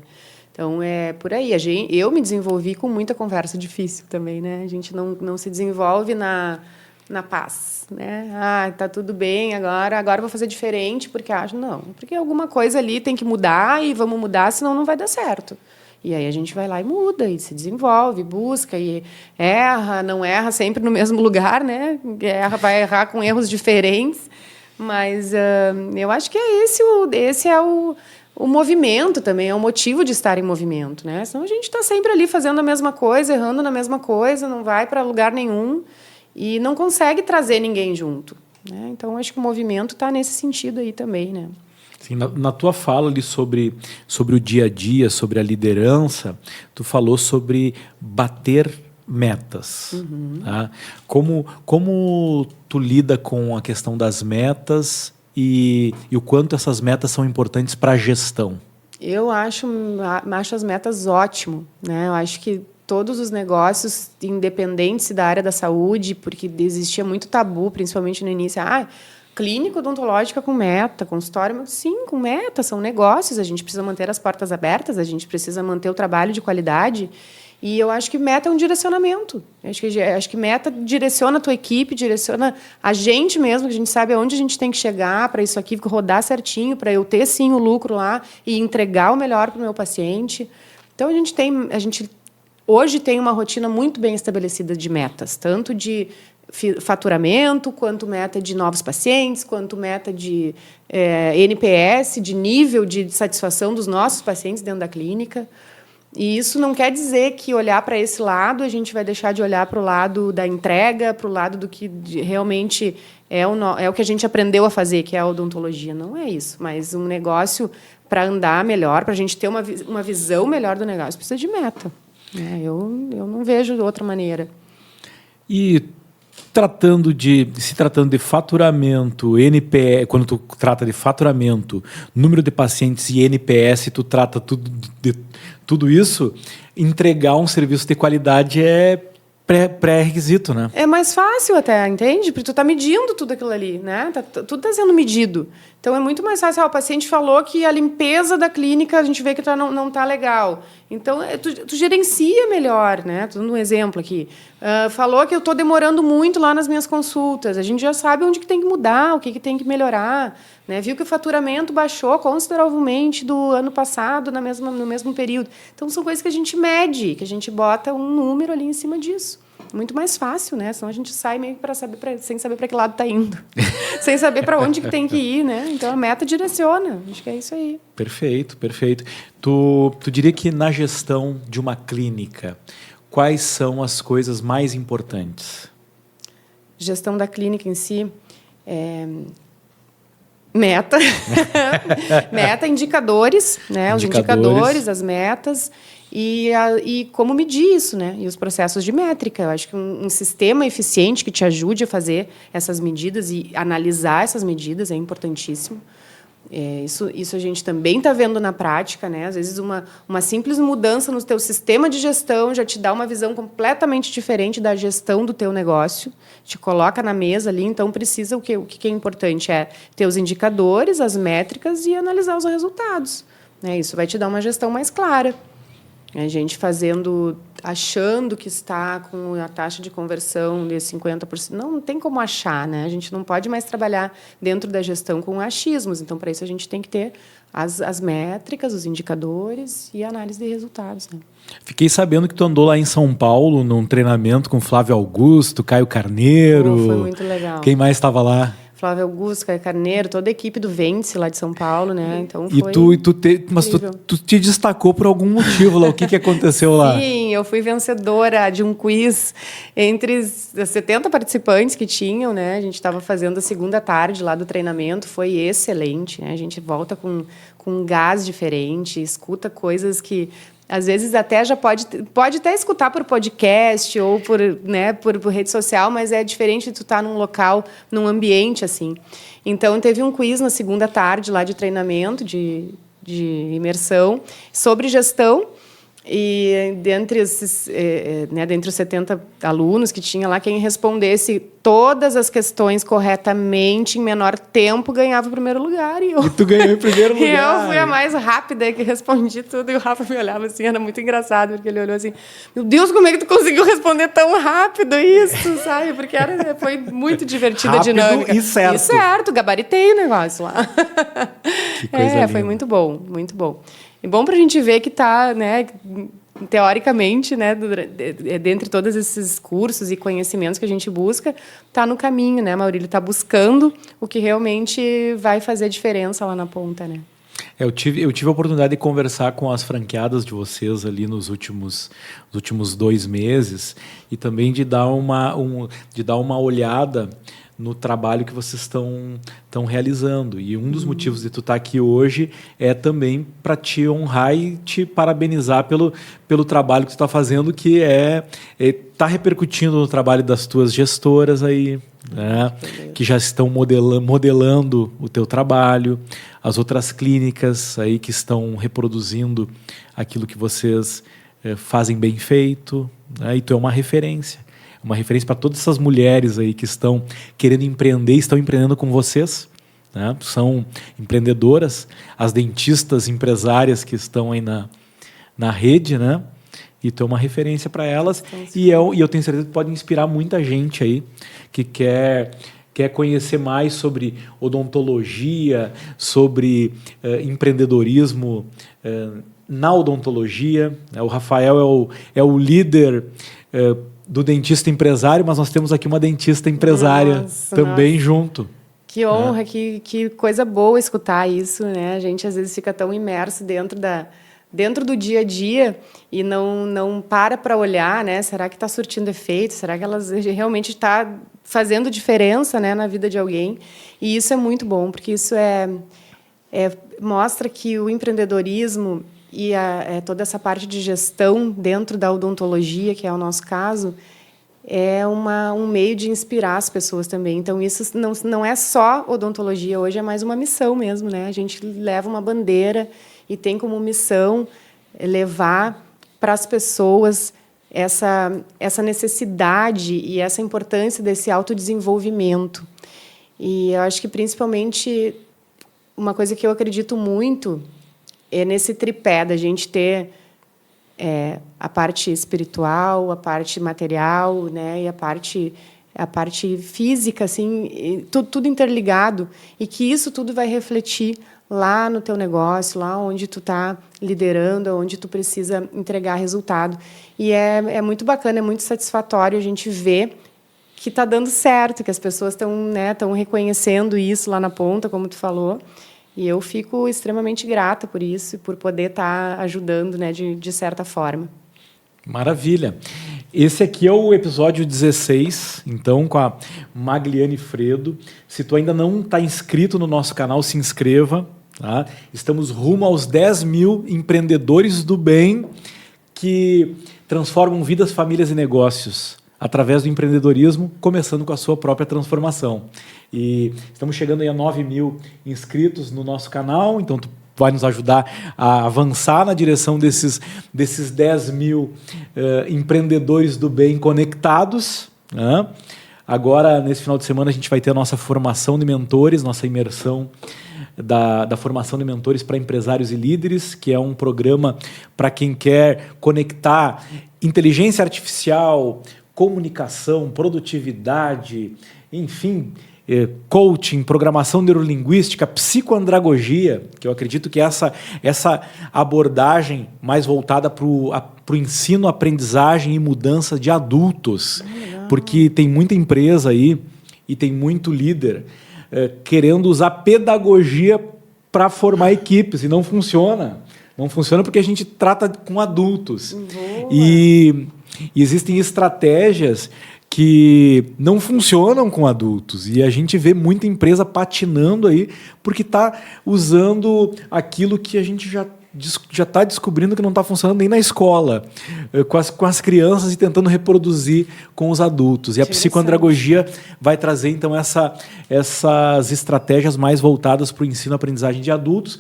Então, é por aí. Eu me desenvolvi com muita conversa difícil também, né? A gente não se desenvolve na paz, né? Tá tudo bem agora eu vou fazer diferente, porque acho... Não, porque alguma coisa ali tem que mudar e vamos mudar, senão não vai dar certo. E aí a gente vai lá e muda, e se desenvolve, busca, e erra, não erra sempre no mesmo lugar, né? Vai errar com erros diferentes, mas eu acho que esse é o movimento também, é o motivo de estar em movimento, né? Senão a gente está sempre ali fazendo a mesma coisa, errando na mesma coisa, não vai para lugar nenhum e não consegue trazer ninguém junto, né? Então, acho que o movimento está nesse sentido aí também, né? Sim, na tua fala ali sobre o dia a dia, sobre a liderança, tu falou sobre bater metas. Tá? Como tu lida com a questão das metas e o quanto essas metas são importantes para a gestão? Eu acho as metas ótimo, né? Eu acho que todos os negócios, independentes da área da saúde, porque existia muito tabu, principalmente no início, clínica odontológica com meta, consultório, sim, com meta, são negócios, a gente precisa manter as portas abertas, a gente precisa manter o trabalho de qualidade, E eu acho que meta é um direcionamento. Acho que meta direciona a tua equipe, direciona a gente mesmo, que a gente sabe aonde a gente tem que chegar para isso aqui rodar certinho, para eu ter, sim, o lucro lá e entregar o melhor para o meu paciente. Então, a gente hoje tem uma rotina muito bem estabelecida de metas, tanto de faturamento, quanto meta de novos pacientes, quanto meta de NPS, de nível de satisfação dos nossos pacientes dentro da clínica. E isso não quer dizer que olhar para esse lado, a gente vai deixar de olhar para o lado da entrega, para o lado do que realmente é o que a gente aprendeu a fazer, que é a odontologia. Não é isso, mas um negócio para andar melhor, para a gente ter uma visão melhor do negócio, precisa de meta. Eu não vejo de outra maneira. E se tratando de faturamento, NPS, quando tu trata de faturamento, número de pacientes e NPS, tu trata tudo isso, entregar um serviço de qualidade é pré-requisito, né? É mais fácil até, entende? Porque tu tá medindo tudo aquilo ali, né? Tudo tá sendo medido. Então, é muito mais fácil. O paciente falou que a limpeza da clínica, a gente vê que não tá legal. Então, tu gerencia melhor, né? Tô dando um exemplo aqui. Falou que eu tô demorando muito lá nas minhas consultas. A gente já sabe onde que tem que mudar, o que tem que melhorar. Né? Viu que o faturamento baixou consideravelmente do ano passado no mesmo período. Então, são coisas que a gente mede, que a gente bota um número ali em cima disso. Muito mais fácil, né? Senão a gente sai meio sem saber para que lado está indo. Sem saber para onde que tem que ir, né? Então, a meta direciona. Acho que é isso aí. Perfeito, perfeito. Tu diria que na gestão de uma clínica, quais são as coisas mais importantes? Gestão da clínica em si... Meta. Meta, indicadores, né? Os indicadores, as metas e como medir isso, né? E os processos de métrica. Eu acho que um sistema eficiente que te ajude a fazer essas medidas e analisar essas medidas é importantíssimo. Isso a gente também está vendo na prática, né? Às vezes uma simples mudança no teu sistema de gestão já te dá uma visão completamente diferente da gestão do teu negócio, te coloca na mesa ali, então precisa o que é importante é ter os indicadores, as métricas e analisar os resultados, né? Isso vai te dar uma gestão mais clara. A gente achando que está com a taxa de conversão de 50%. Não tem como achar, né? A gente não pode mais trabalhar dentro da gestão com achismos. Então, para isso, a gente tem que ter as métricas, os indicadores e a análise de resultados. Né? Fiquei sabendo que tu andou lá em São Paulo num treinamento com Flávio Augusto, Caio Carneiro. Foi muito legal. Quem mais estava lá? Flávio Augusto, Caio Carneiro, toda a equipe do Vence lá de São Paulo, né? Então foi mas tu te destacou por algum motivo lá. O que aconteceu lá? Sim, eu fui vencedora de um quiz entre os 70 participantes que tinham, né? A gente estava fazendo a segunda tarde lá do treinamento, foi excelente, né? A gente volta com um gás diferente, escuta coisas que às vezes até já pode até escutar por podcast ou por rede social, mas é diferente de tu estar num local, num ambiente assim. Então, teve um quiz na segunda tarde lá de treinamento, de imersão, sobre gestão. E dentre os 70 alunos que tinha lá, quem respondesse todas as questões corretamente, em menor tempo, ganhava o primeiro lugar. E tu ganhou em primeiro lugar. E eu fui a mais rápida que respondi tudo. E o Rafa me olhava assim, era muito engraçado, porque ele olhou assim, meu Deus, como é que tu conseguiu responder tão rápido isso, sabe? Porque foi muito divertida a dinâmica. E certo. E certo, gabaritei o negócio lá. Que coisa linda. Foi muito bom, muito bom. É bom para a gente ver que está, né, teoricamente, né, dentre todos esses cursos e conhecimentos que a gente busca, está no caminho, né, Maurílio? Está buscando o que realmente vai fazer diferença lá na ponta, né? Eu tive a oportunidade de conversar com as franqueadas de vocês ali nos últimos 2 meses e também de dar uma olhada no trabalho que vocês estão realizando. E um dos motivos de tu estar aqui hoje é também para te honrar e te parabenizar pelo trabalho que tu está fazendo, que está repercutindo no trabalho das tuas gestoras aí, né? Que já estão modelando o teu trabalho, as outras clínicas aí que estão reproduzindo aquilo que vocês fazem bem feito, né? E tu é uma referência para todas essas mulheres aí que estão querendo empreender, estão empreendendo com vocês, né? São empreendedoras, as dentistas empresárias que estão aí na rede, né? E tu é uma referência para elas. E eu tenho certeza que pode inspirar muita gente aí que quer conhecer mais sobre odontologia, sobre empreendedorismo na odontologia. O Rafael é o líder do dentista empresário, mas nós temos aqui uma dentista empresária também junto. Que honra, que coisa boa escutar isso, né? A gente às vezes fica tão imerso dentro do dia a dia e não para olhar, né? Será que está surtindo efeito? Será que elas realmente está fazendo diferença, né, na vida de alguém? E isso é muito bom, porque isso mostra que o empreendedorismo e toda essa parte de gestão dentro da odontologia, que é o nosso caso, é um meio de inspirar as pessoas também. Então, isso não é só odontologia, hoje é mais uma missão mesmo, né? A gente leva uma bandeira e tem como missão levar para as pessoas essa necessidade e essa importância desse autodesenvolvimento. E eu acho que, principalmente, uma coisa que eu acredito muito é nesse tripé da gente ter a parte espiritual, a parte material, né, e a parte física, assim, tudo interligado, e que isso tudo vai refletir lá no teu negócio, lá onde tu está liderando, onde tu precisa entregar resultado. E é muito bacana, é muito satisfatório a gente ver que está dando certo, que as pessoas estão reconhecendo isso lá na ponta, como tu falou. E eu fico extremamente grata por isso e por poder estar ajudando, né, de certa forma. Maravilha. Esse aqui é o episódio 16, então, com a Magliane Fredo. Se tu ainda não está inscrito no nosso canal, se inscreva. Tá? Estamos rumo aos 10 mil empreendedores do bem que transformam vidas, famílias e negócios através do empreendedorismo, começando com a sua própria transformação. E estamos chegando aí a 9 mil inscritos no nosso canal, então tu vai nos ajudar a avançar na direção desses 10 mil empreendedores do bem conectados. Né? Agora, nesse final de semana, a gente vai ter a nossa formação de mentores, nossa imersão da formação de mentores para empresários e líderes, que é um programa para quem quer conectar inteligência artificial, comunicação, produtividade, enfim, coaching, programação neurolinguística, psicoandragogia, que eu acredito que essa abordagem mais voltada para o ensino, aprendizagem e mudança de adultos, porque tem muita empresa aí e tem muito líder querendo usar pedagogia para formar equipes, e não funciona. Não funciona porque a gente trata com adultos. E existem estratégias que não funcionam com adultos. E a gente vê muita empresa patinando aí porque está usando aquilo que a gente já está descobrindo que não está funcionando nem na escola, com as crianças e tentando reproduzir com os adultos. E a psicoandragogia vai trazer, então, essas estratégias mais voltadas para o ensino-aprendizagem de adultos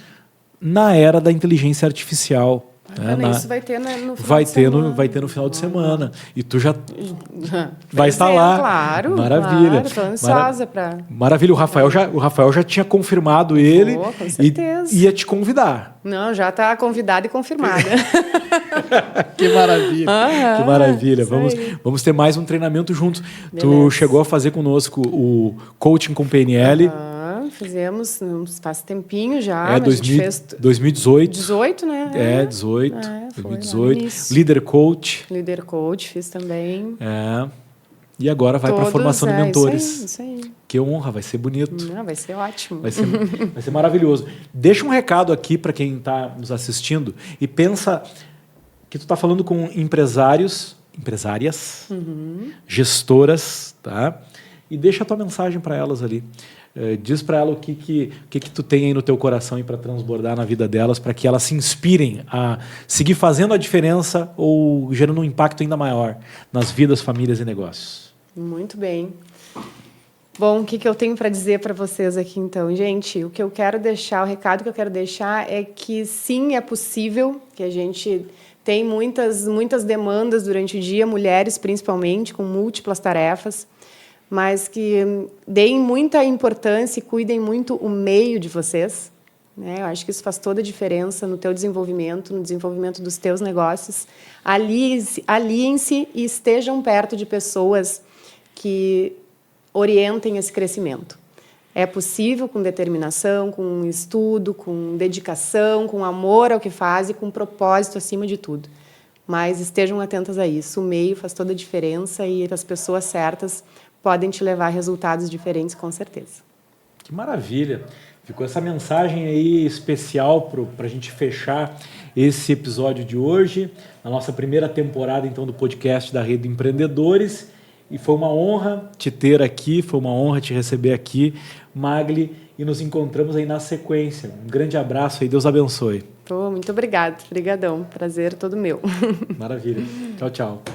na era da inteligência artificial. Isso vai ter no final de semana. Vai ter no final de semana. E tu já vai estar lá. Claro. Maravilha. Estou ansiosa para... Maravilha. O Rafael já tinha confirmado ele. Com certeza. E ia te convidar. Não, já está convidada e confirmada. Que maravilha. Que maravilha. Vamos ter mais um treinamento juntos. Beleza. Tu chegou a fazer conosco o Coaching com PNL. Fizemos faz tempinho já. 2018. 18, né? 2018. Líder Coach. Líder Coach, fiz também. E agora vai para a formação de mentores. Isso aí. Que honra, vai ser bonito. Vai ser ótimo. Vai ser maravilhoso. Deixa um recado aqui para quem está nos assistindo e pensa que tu está falando com empresárias, gestoras, tá? E deixa a tua mensagem para elas ali. Diz para ela o que tu tem aí no teu coração para transbordar na vida delas, para que elas se inspirem a seguir fazendo a diferença ou gerando um impacto ainda maior nas vidas, famílias e negócios. Muito bem. Bom, o que eu tenho para dizer para vocês aqui, então? Gente, o recado que eu quero deixar é que sim, é possível, que a gente tem muitas demandas durante o dia, mulheres principalmente, com múltiplas tarefas, mas que deem muita importância e cuidem muito o meio de vocês, né? Eu acho que isso faz toda a diferença no teu desenvolvimento, no desenvolvimento dos teus negócios. Aliem-se e estejam perto de pessoas que orientem esse crescimento. É possível com determinação, com estudo, com dedicação, com amor ao que faz e com propósito acima de tudo. Mas estejam atentas a isso. O meio faz toda a diferença e as pessoas certas podem te levar a resultados diferentes, com certeza. Que maravilha! Ficou essa mensagem aí especial para a gente fechar esse episódio de hoje, na nossa primeira temporada então do podcast da Rede Empreendedores. E foi uma honra te ter aqui, foi uma honra te receber aqui, Magli, e nos encontramos aí na sequência. Um grande abraço aí, Deus abençoe. Muito obrigado, brigadão, prazer todo meu. Maravilha. Tchau, tchau.